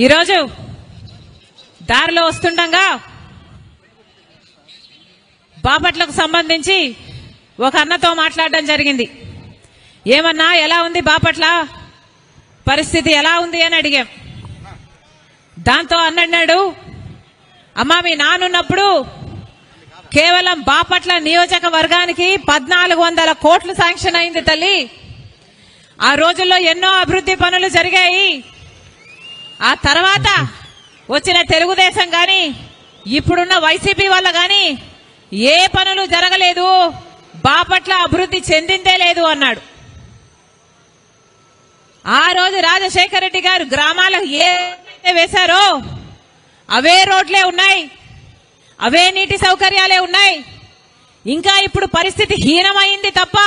ఈరోజు దారిలో వస్తుండగా బాపట్లకు సంబంధించి ఒక అన్నతో మాట్లాడడం జరిగింది. ఏమన్నా ఎలా ఉంది బాపట్ల పరిస్థితి ఎలా ఉంది అని అడిగాం. దాంతో అన్నాడు, అమ్మా మీ నానున్నప్పుడు కేవలం బాపట్ల నియోజకవర్గానికి 1400 కోట్లు శాంక్షన్ అయింది తల్లి. ఆ రోజుల్లో ఎన్నో అభివృద్ధి పనులు జరిగాయి. ఆ తర్వాత వచ్చిన తెలుగుదేశం గాని ఇప్పుడున్న వైసీపీ వల్ల గాని ఏ పనులు జరగలేదు, బాపట్ల అభివృద్ధి చెందిందే లేదు అన్నాడు. ఆ రోజు రాజశేఖర రెడ్డి గారు గ్రామాలకు ఏ వేశారో అవే రోడ్లే ఉన్నాయి, అవే నీటి సౌకర్యాలే ఉన్నాయి. ఇంకా ఇప్పుడు పరిస్థితి హీనమైంది తప్ప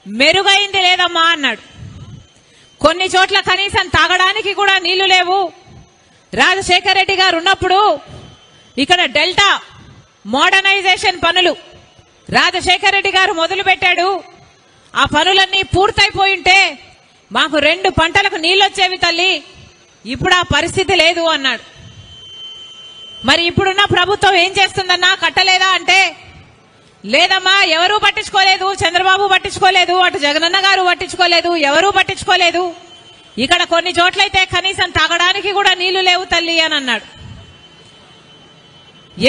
మెరుగైంది లేదమ్మా అన్నాడు. కొన్ని చోట్ల కనీసం తాగడానికి కూడా నీళ్లు లేవు. రాజశేఖర రెడ్డి గారు ఉన్నప్పుడు ఇక్కడ డెల్టా మోడర్నైజేషన్ పనులు రాజశేఖర రెడ్డి గారు మొదలు పెట్టాడు. ఆ పనులన్నీ పూర్తయిపోయింటే మాకు 2 పంటలకు నీళ్లు వచ్చేవి తల్లి. ఇప్పుడు ఆ పరిస్థితి లేదు అన్నాడు. మరి ఇప్పుడున్న ప్రభుత్వం ఏం చేస్తుందన్నా, కట్టలేదా అంటే లేదమ్మా, ఎవరూ పట్టించుకోలేదు. చంద్రబాబు పట్టించుకోలేదు, అటు జగనన్న గారు పట్టించుకోలేదు, ఎవరూ పట్టించుకోలేదు. ఇక్కడ కొన్ని చోట్లయితే కనీసం తాగడానికి కూడా నీళ్లు లేవు తల్లి అని అన్నాడు.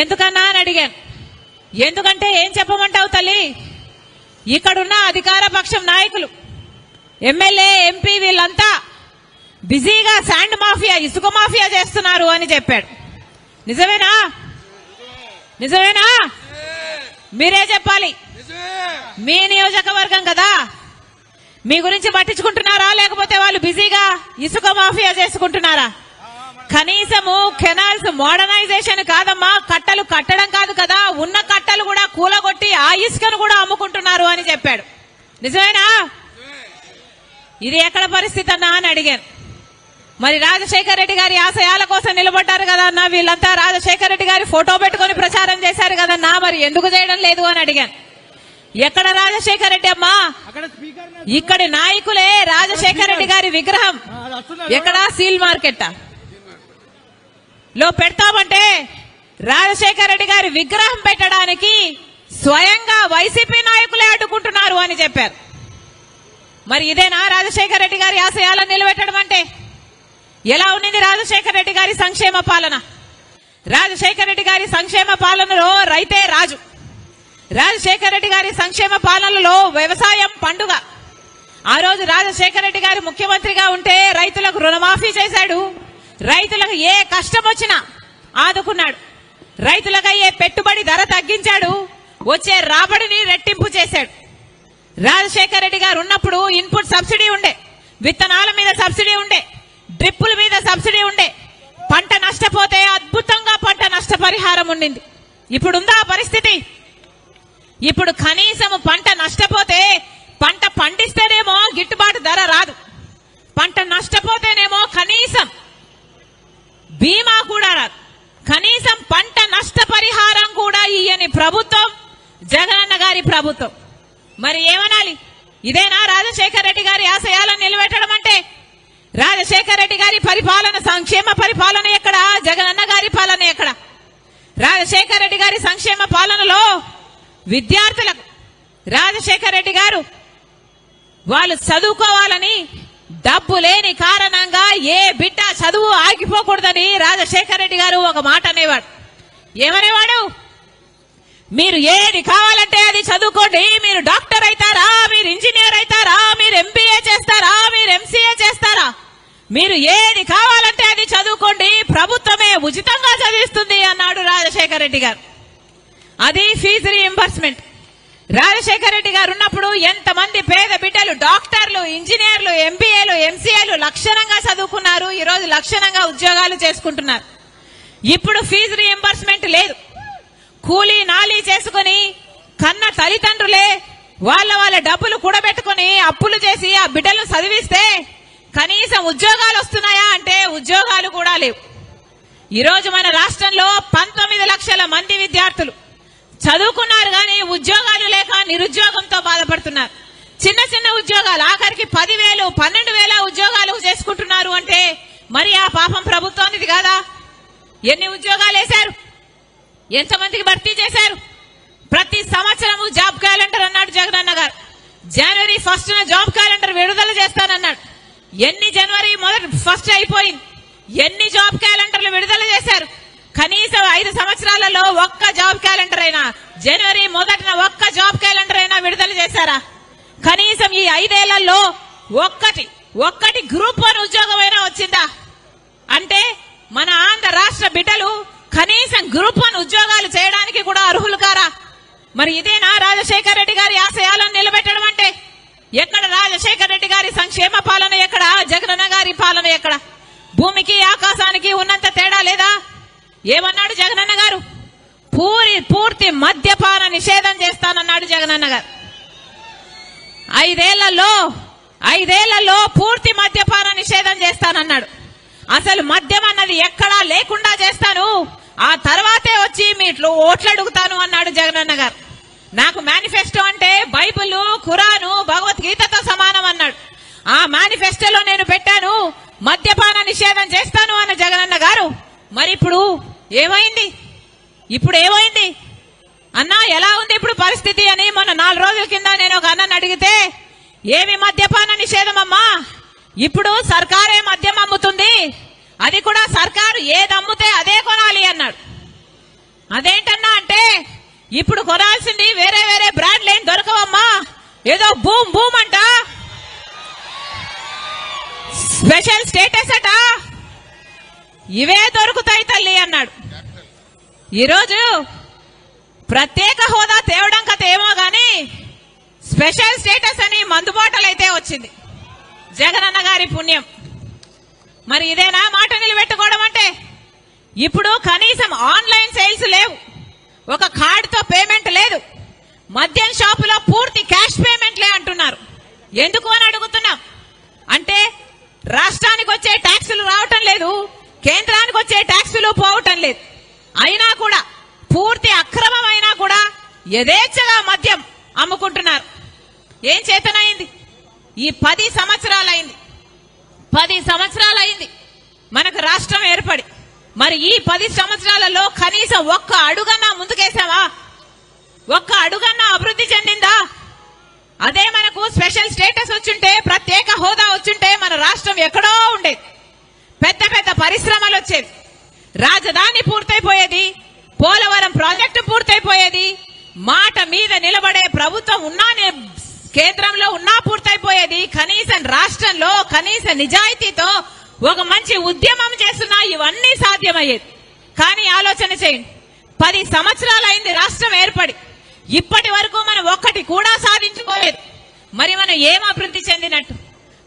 ఎందుకన్నా అని అడిగాను. ఎందుకంటే ఏం చెప్పమంటావు తల్లి, ఇక్కడున్న అధికార పక్షం నాయకులు, ఎమ్మెల్యే, ఎంపీ వీళ్ళంతా బిజీగా శాండ్ మాఫియా, ఇసుక మాఫియా చేస్తున్నారు అని చెప్పాడు. నిజమేనా? నిజమేనా? మీరే చెప్పాలి. మీ నియోజకవర్గం కదా, మీ గురించి పట్టించుకుంటున్నారా లేకపోతే వాళ్ళు బిజీగా ఇసుక మాఫియా చేసుకుంటున్నారా? కనీసము కెనాల్స్ మోడర్నైజేషన్ కాదమ్మా, కట్టలు కట్టడం కాదు కదా, ఉన్న కట్టలు కూడా కూలగొట్టి ఆ ఇసుకను కూడా అమ్ముకుంటున్నారు అని చెప్పాడు. నిజమేనా? ఇది ఎక్కడ పరిస్థితి అన్నా అని అడిగాను. మరి రాజశేఖర రెడ్డి గారి ఆశయాల కోసం నిలబడ్డారు కదా అన్న, వీళ్ళంతా రాజశేఖర రెడ్డి గారి ఫోటో పెట్టుకుని ప్రచారం చేశారు కదన్నా, మరి ఎందుకు చేయడం లేదు అని అడిగాను. ఎక్కడ రాజశేఖర రెడ్డి అమ్మా, ఇక్కడి నాయకులే రాజశేఖర రెడ్డి గారి విగ్రహం ఎక్కడ సీల్ మార్కెట్ లో పెడతామంటే రాజశేఖర రెడ్డి గారి విగ్రహం పెట్టడానికి స్వయంగా వైసీపీ నాయకులే అడ్డుకుంటున్నారు అని చెప్పారు. మరి ఇదేనా రాజశేఖర రెడ్డి గారి ఆశయాలను నిలబెట్టడం అంటే? ఎలా ఉన్నది రాజశేఖర రెడ్డి గారి సంక్షేమ పాలన? రాజశేఖర రెడ్డి గారి సంక్షేమ పాలనలో రైతే రాజు. రాజశేఖర రెడ్డి గారి సంక్షేమ పాలనలో వ్యవసాయం పండుగ. ఆ రోజు రాజశేఖర రెడ్డి గారు ముఖ్యమంత్రిగా ఉంటే రైతులకు రుణమాఫీ చేశాడు. రైతులకు ఏ కష్టం వచ్చినా ఆదుకున్నాడు. రైతులకు అయ్యే పెట్టుబడి ధర తగ్గించాడు. వచ్చే రాబడిని రెట్టింపు చేశాడు. రాజశేఖర రెడ్డి గారు ఉన్నప్పుడు ఇన్పుట్ సబ్సిడీ ఉండే, విత్తనాల మీద సబ్సిడీ ఉండే, డ్రిప్పుల మీద సబ్సిడీ ఉండే, పంట నష్టపోతే అద్భుతంగా పంట నష్టపరిహారం ఉండింది. ఇప్పుడుందా ఆ పరిస్థితి? ఇప్పుడు కనీసం పంట నష్టపోతే, పంట పండిస్తేనేమో గిట్టుబాటు ధర రాదు, పంట నష్టపోతేనేమో కనీసం బీమా కూడా రాదు, కనీసం పంట నష్టపరిహారం కూడా ఇయ్యని ప్రభుత్వం జగనన్న గారి ప్రభుత్వం. మరి ఏమనాలి? ఇదేనా రాజశేఖర రెడ్డి గారి ఆశయాలను నిలబెట్టడం అంటే? రాజశేఖర రెడ్డి గారి పరిపాలన, సంక్షేమ పరిపాలన ఎక్కడ? జగనన్న గారి పాలన ఎక్కడ? రాజశేఖర రెడ్డి గారి సంక్షేమ పాలనలో విద్యార్థులకు రాజశేఖర రెడ్డి గారు వాళ్ళు చదువుకోవాలని డబ్బు లేని కారణంగా ఏ బిడ్డ చదువు ఆగిపోకూడదని రాజశేఖర రెడ్డి గారు ఒక మాట అనేవాడు. ఏమనేవాడు? మీరు ఏది కావాలంటే అది చదువుకోండి, మీరు డాక్టర్ అవుతారా, మీరు ఇంజనీర్ అవుతారా, మీరు ఎంబీఏ చేస్తారా, మీరు ఎంసీఏ చేస్తారా, మీరు ఏది కావాలంటే అది చదువుకోండి, ప్రభుత్వమే ఉచితంగా చదివిస్తుంది అన్నాడు రాజశేఖర రెడ్డి గారు. అది ఫీజు రీయింబర్స్మెంట్. రాజశేఖర రెడ్డి గారు ఉన్నప్పుడు ఎంతమంది పేద బిడ్డలు డాక్టర్లు, ఇంజనీర్లు, ఎంబీఏలు, ఎంసీఏలు లక్షణంగా చదువుకున్నారు, ఈరోజు లక్షణంగా ఉద్యోగాలు చేసుకుంటున్నారు. ఇప్పుడు ఫీజు రీయింబర్స్మెంట్ లేదు. కూలీ నాలీ చేసుకుని కన్న తల్లిదండ్రులే వాళ్ళ డబ్బులు కూడబెట్టుకుని అప్పులు చేసి ఆ బిడ్డలను చదివిస్తే కనీసం ఉద్యోగాలు వస్తున్నాయా అంటే ఉద్యోగాలు కూడా లేవు. ఈరోజు మన రాష్ట్రంలో 19 లక్షల మంది విద్యార్థులు చదువుకున్నారు కానీ ఉద్యోగాలు లేక నిరుద్యోగంతో బాధపడుతున్నారు. చిన్న చిన్న ఉద్యోగాలు ఆఖరికి 10,000, 12,000 ఉద్యోగాలు చేసుకుంటున్నారు అంటే మరి ఆ పాపం ప్రభుత్వానిది కాదా? ఎన్ని ఉద్యోగాలు వేశారు? ఎంతమందికి భర్తీ చేశారు? ప్రతి సంవత్సరము జాబ్ క్యాలెండర్ అన్నాడు జగనన్న గారు. జనవరి 1న జాబ్ క్యాలెండర్ విడుదల చేస్తానన్నాడు. ఎన్ని జనవరి 1 అయిపోయింది? ఎన్ని జాబ్ క్యాలెండర్లు విడుదల చేశారు? కనీసం 5 సంవత్సరాలలో ఒక్క జాబ్ క్యాలెండర్ అయినా, జనవరి 1న ఒక్క జాబ్ క్యాలెండర్ అయినా విడుదల చేశారా? కనీసం ఈ 5 ఏళ్లలో ఒక్కటి గ్రూప్ 1 ఉద్యోగమైనా వచ్చిందా? అంటే మన ఆంధ్ర రాష్ట్ర బిడ్డలు కనీసం గ్రూప్ 1 ఉద్యోగాలు చేయడానికి కూడా అర్హులు కారా? మరి ఇదేనా రాజశేఖర రెడ్డి గారి ఆశయాలను నిలబెట్టడం అంటే? ఎక్కడ రాజశేఖర రెడ్డి గారి సంక్షేమ పాలన, ఎక్కడ జగనన్న గారి పాలన? ఎక్కడ? భూమికి ఆకాశానికి ఉన్నంత తేడా లేదా? ఏమన్నాడు జగనన్న గారు? పూర్తి మద్యపాన నిషేధం చేస్తానన్నాడు జగనన్న గారు. 5 ఏళ్లలో పూర్తి మద్యపాన నిషేధం చేస్తానన్నాడు. అసలు మద్యం అన్నది ఎక్కడా లేకుండా చేస్తాను, ఆ తర్వాతే వచ్చి మీట్లో ఓట్లు అడుగుతాను అన్నాడు జగనన్న గారు. నాకు మేనిఫెస్టో అంటే బైబిల్, ఖురాను, భగవద్గీతతో సమానం అన్నాడు. ఆ మేనిఫెస్టోలో నేను పెట్టాను మద్యపాన నిషేధం చేస్తాను అన్న జగనన్న గారు. మరి ఇప్పుడు ఏమైంది? అన్నా ఎలా ఉంది ఇప్పుడు పరిస్థితి అని మొన్న 4 రోజుల కింద నేను ఒక అన్నని అడిగితే, ఏమి మద్యపాన నిషేధం అమ్మా, ఇప్పుడు సర్కారే మద్యం అమ్ముతుంది, అది కూడా సర్కారు ఏది అమ్ముతే అదే కొనాలి అన్నాడు. అదేంటన్నా అంటే, ఇప్పుడు కొనాల్సింది వేరే బ్రాండ్లు ఏం దొరకవమ్మా, ఏదో బూమ్ అంట, స్పెషల్ స్టేటస్ అట, ఇవే దొరుకుతాయి తల్లి అన్నాడు. ఈరోజు ప్రత్యేక హోదా తేవడం కథ ఏమో గాని స్పెషల్ స్టేటస్ అని మందుబాటలు అయితే వచ్చింది, జగనన్న గారి పుణ్యం. మరి ఇదేనా మాట నిలబెట్టుకోవడం అంటే? ఇప్పుడు కనీసం ఆన్లైన్ సేల్స్ లేవు, ఒక కార్డుతో పేమెంట్ లేదు, మద్యం షాపులో పూర్తి క్యాష్ పేమెంట్లే అంటున్నారు. ఎందుకు అని అడుగుతున్నాం. అంటే రాష్ట్రానికి వచ్చే ట్యాక్సులు రావటం లేదు, కేంద్రానికి వచ్చే ట్యాక్సులు పోవటం లేదు. అయినా కూడా పూర్తి అక్రమం అయినా కూడా యథేచ్ఛగా మద్యం అమ్ముకుంటున్నారు. ఏం చేతనైంది? ఈ 10 సంవత్సరాలైంది మనకు రాష్ట్రం ఏర్పడి. మరి ఈ 10 సంవత్సరాలలో కనీసం ఒక్క అడుగన్నా ముందుకేసావా? ఒక్క అడుగన్నా అభివృద్ధి చెందిందా? అదే మనకు స్పెషల్ స్టేటస్ వచ్చుంటే, ప్రత్యేక హోదా వచ్చుంటే మన రాష్ట్రం ఎక్కడో ఉండేది, పెద్ద పరిశ్రమలు వచ్చేది, రాజధాని పూర్తయిపోయేది, పోలవరం ప్రాజెక్టు పూర్తయిపోయేది, మాట మీద నిలబడే ప్రభుత్వం ఉన్నానే కేంద్రంలో ఉన్నా పూర్తయిపోయేది. కనీసం రాష్ట్రంలో కనీస నిజాయితీతో ఒక మంచి ఉద్యమం చేస్తున్నా ఇవన్నీ సాధ్యమయ్యేది. కానీ ఆలోచన చేయండి, 10 సంవత్సరాలైంది రాష్ట్రం ఏర్పడి, ఇప్పటి వరకు మనం ఒక్కటి కూడా సాధించుకోలేదు. మరి మనం ఏం అభివృద్ధి చెందినట్టు?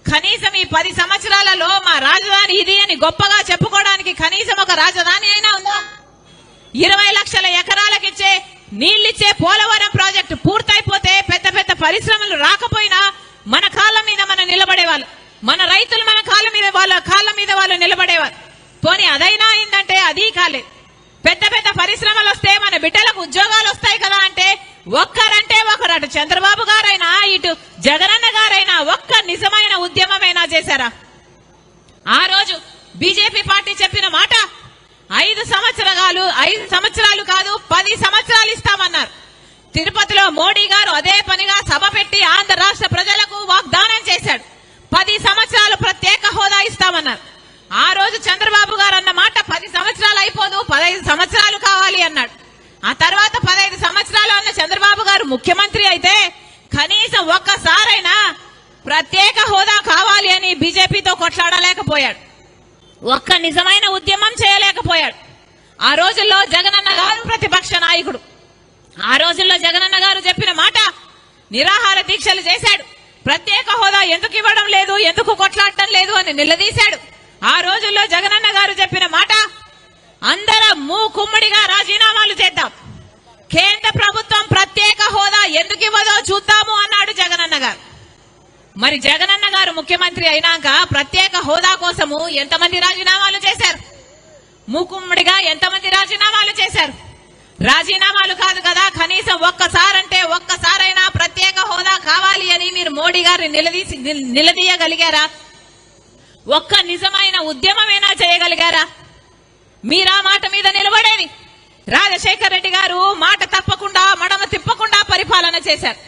కనీసం ఈ 10 సంవత్సరాలలో మా రాజధాని ఇది అని గొప్పగా చెప్పుకోవడానికి కనీసం ఒక రాజధాని అయినా ఉందా? 20 లక్షల ఎకరాలకిచ్చే నీళ్లిచ్చే పోలవరం ప్రాజెక్టు పూర్తయిపోతే పెద్ద పరిశ్రమలు రాకపోయినా మన కాళ్ళ మీద మనం నిలబడేవాళ్ళు, మన రైతులు మన వాళ్ళ కాళ్ళ మీద వాళ్ళు నిలబడేవాళ్ళు. పోనీ అదైనా అయిందంటే అది కాలేదు. పెద్ద పరిశ్రమలు వస్తే మన బిడ్డలకు ఉద్యోగాలు వస్తాయి కదా అంటే ఒక్కరంటే ఒకరు, అటు చంద్రబాబు గారైనా ఇటు జగనన్న గారైనా ఒక్క నిజమైన ఉద్యమమైనా చేశారా? ఆ రోజు బీజేపీ పార్టీ చెప్పిన మాట 5 సంవత్సరాలు కాదు 10 సంవత్సరాలు ఇస్తామన్నారు. తిరుపతిలో మోడీ గారు అదే పనిగా సభ పెట్టి ఆంధ్ర రాష్ట్ర ప్రజలకు వాగ్దానం చేశాడు, 10 సంవత్సరాలు ప్రత్యేక హోదా ఇస్తామన్నారు. ఆ రోజు చంద్రబాబు గారు అన్న మాట 10 సంవత్సరాలు అయిపోదు 15 సంవత్సరాలు కావాలి అన్నాడు. ఆ తర్వాత 15 సంవత్సరాలు అన్న చంద్రబాబు గారు ముఖ్యమంత్రి అయితే కనీసం ఒక్కసారైనా ప్రత్యేక హోదా కావాలి అని బీజేపీతో కొట్లాడలేకపోయాడు, ఒక్క నిజమైన ఉద్యమం చేయలేకపోయాడు. ఆ రోజుల్లో జగనన్న గారు ప్రతిపక్ష నాయకుడు. ఆ రోజుల్లో జగనన్న గారు చెప్పిన మాట నిరాహార దీక్షలు చేశాడు. ప్రత్యేక హోదా ఎందుకు ఇవ్వడం లేదు, ఎందుకు కొట్లాడటం లేదు అని నిలదీశాడు. ఆ రోజుల్లో జగనన్న గారు చెప్పిన మాట అందరం మూకుమ్మడిగా రాజీనామాలు చేద్దాం, కేంద్ర ప్రభుత్వం ప్రత్యేక హోదా ఎందుకు ఇవ్వదో చూద్దాము అన్నాడు జగనన్న గారు. మరి జగనన్న గారు ముఖ్యమంత్రి అయినాక ప్రత్యేక హోదా కోసము ఎంతమంది రాజీనామాలు చేశారు? మూకుమ్మడిగా ఎంతమంది రాజీనామాలు చేశారు? రాజీనామాలు కాదు కదా, కనీసం ఒక్కసారైనా ప్రత్యేక హోదా కావాలి అని మీరు మోడీ గారిని నిలదీయగలిగారా? ఒక్క నిజమైన ఉద్యమమేనా చేయగలిగారా? మీరా మాట మీద నిలబడేది. రాజశేఖర్ రెడ్డి గారు మాట తప్పకుండా మడమ తిప్పకుండా పరిపాలన చేశారు.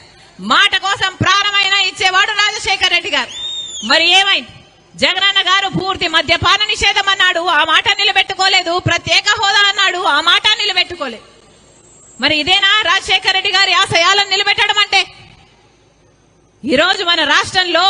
మాట కోసం ప్రాణమైన ఇచ్చేవాడు రాజశేఖర్ రెడ్డి గారు. మరి ఏమైంది? జగనన్న గారు పూర్తి మద్యపాన నిషేధం అన్నాడు, ఆ మాట నిలబెట్టుకోలేదు. ప్రత్యేక హోదా అన్నాడు, ఆ మాట నిలబెట్టుకోలేదు. మరి ఇదేనా రాజశేఖర్ రెడ్డి గారి ఆశయాలను నిలబెట్టడం అంటే? ఈరోజు మన రాష్ట్రంలో